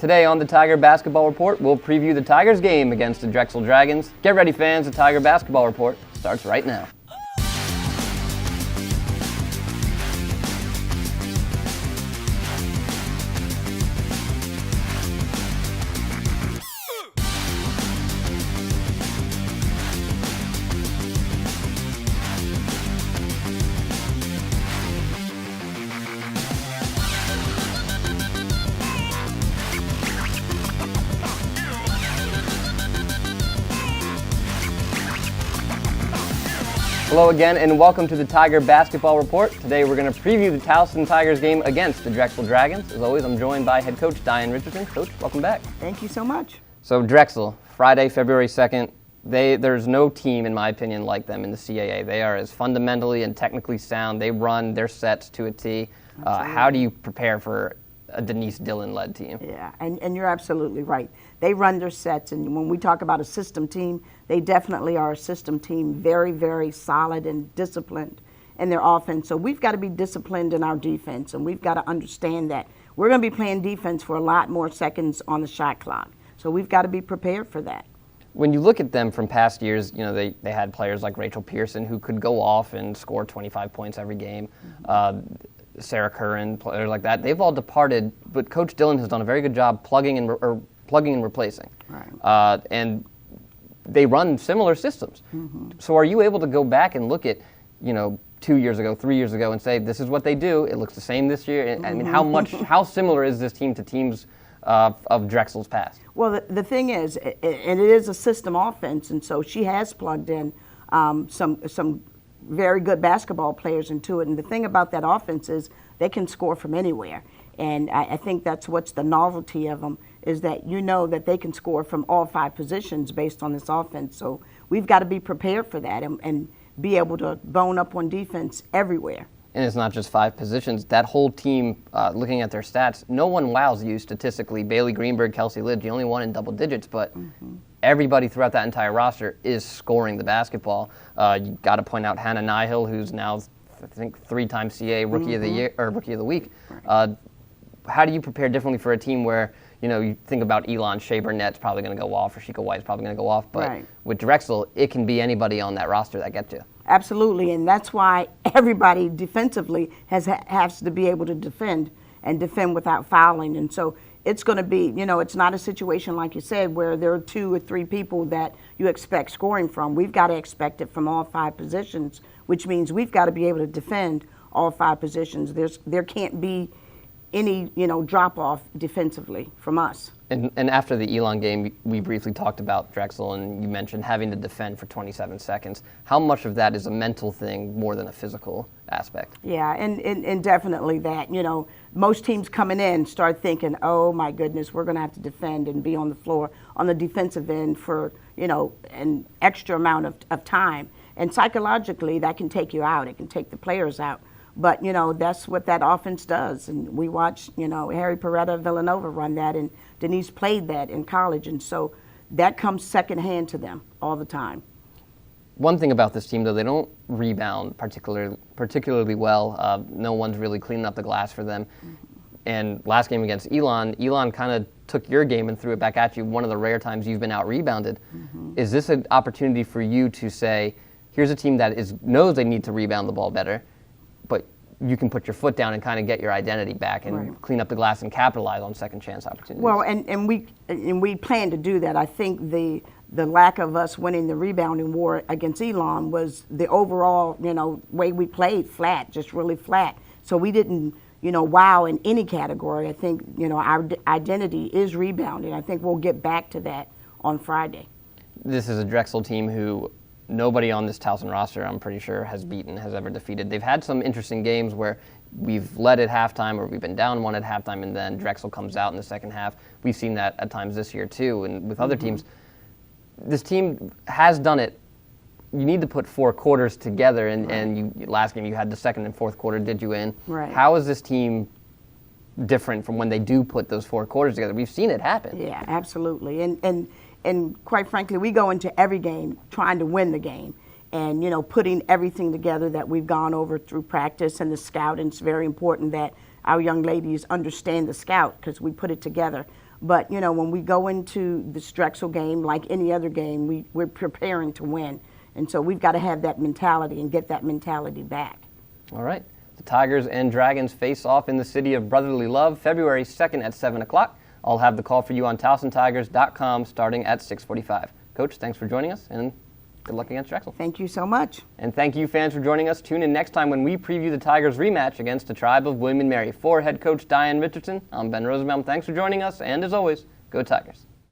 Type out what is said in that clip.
Today on the Tiger Basketball Report, we'll preview the Tigers game against the Drexel Dragons. Get ready, fans. The Tiger Basketball Report starts right now. Hello again and welcome to the Tiger Basketball Report. Today we're going to preview the Towson Tigers game against the Drexel Dragons. As always, I'm joined by head coach Diane Richardson. Coach, welcome back. Thank you so much. So Drexel, Friday, February 2nd, there's no team, in my opinion, like them in the CAA. They are as fundamentally and technically sound. They run their sets to a T. How do you prepare for a Denise Dillon-led team? Yeah, and you're absolutely right. They run their sets, and when we talk about a system team, they definitely are a system team, very, very solid and disciplined in their offense. So we've got to be disciplined in our defense, and we've got to understand that we're going to be playing defense for a lot more seconds on the shot clock. So we've got to be prepared for that. When you look at them from past years, you know, they had players like Rachel Pearson who could go off and score 25 points every game. Sarah Curran, players like that. They've all departed, but Coach Dillon has done a very good job plugging and replacing. Right. And they run similar systems. So are you able to go back and look at, 2 years ago, 3 years ago, and say this is what they do? It looks the same this year. I mean, how similar is this team to teams of Drexel's past? Well, the thing is, and it is a system offense, and so she has plugged in some very good basketball players into it. And the thing about that offense is they can score from anywhere. And I think that's what's the novelty of them, is that you know that they can score from all five positions based on this offense. So we've got to be prepared for that and be able to bone up on defense everywhere. And it's not just five positions. That whole team, looking at their stats, no one wows you statistically. Bailey Greenberg, Kelsey Lidge, the only one in double digits, but everybody throughout that entire roster is scoring the basketball. You got to point out Hannah Nihill, who's now, I think, 3-time CA Rookie of the Year or Rookie of the Week. Right. How do you prepare differently for a team where, you think about Elon Shea Burnett's probably going to go off, or Sheikah White's probably going to go off, but with Drexel, it can be anybody on that roster that gets you. Absolutely, and that's why everybody defensively has to be able to defend without fouling. And so it's going to be, it's not a situation like you said where there are 2 or 3 people that you expect scoring from. We've got to expect it from all 5 positions, which means we've got to be able to defend all 5 positions. There can't be any, drop off defensively from us. And after the Elon game, we briefly talked about Drexel, and you mentioned having to defend for 27 seconds. How much of that is a mental thing more than a physical aspect? Yeah, and definitely that. Most teams coming in start thinking, oh my goodness, we're going to have to defend and be on the floor on the defensive end for, an extra amount of time. And psychologically, that can take you out. It can take the players out. But, that's what that offense does. And we watched, Harry Peretta Villanova run that, and Denise played that in college. And so that comes secondhand to them all the time. One thing about this team, though, they don't rebound particularly well. No one's really cleaning up the glass for them. And last game against Elon kind of took your game and threw it back at you, one of the rare times you've been out-rebounded. Is this an opportunity for you to say, here's a team that knows they need to rebound the ball better, but you can put your foot down and kind of get your identity back and clean up the glass and capitalize on second chance opportunities? Well, and we plan to do that. I think the lack of us winning the rebounding war against Elon was the overall, way we played flat, just really flat. So we didn't, wow in any category. I think, our identity is rebounding. I think we'll get back to that on Friday. This is a Drexel team who nobody on this Towson roster, I'm pretty sure, has ever defeated. They've had some interesting games where we've led at halftime or we've been down 1 at halftime, and then Drexel comes out in the second half. We've seen that at times this year too, and with other teams. This team has done it. You need to put 4 quarters together, and last game you had the second and fourth quarter did you in. Right. How is this team different from when they do put those 4 quarters together? We've seen it happen. Yeah, absolutely. And quite frankly, we go into every game trying to win the game. And, putting everything together that we've gone over through practice and the scouting, it's very important that our young ladies understand the scout because we put it together. But, when we go into this Drexel game, like any other game, we're preparing to win. And so we've got to have that mentality and get that mentality back. All right. The Tigers and Dragons face off in the city of brotherly love February 2nd at 7 o'clock. I'll have the call for you on TowsonTigers.com starting at 6:45. Coach, thanks for joining us, and good luck against Drexel. Thank you so much. And thank you, fans, for joining us. Tune in next time when we preview the Tigers' rematch against the Tribe of William and Mary. For head coach Diane Richardson, I'm Ben Rosenbaum. Thanks for joining us, and as always, go Tigers.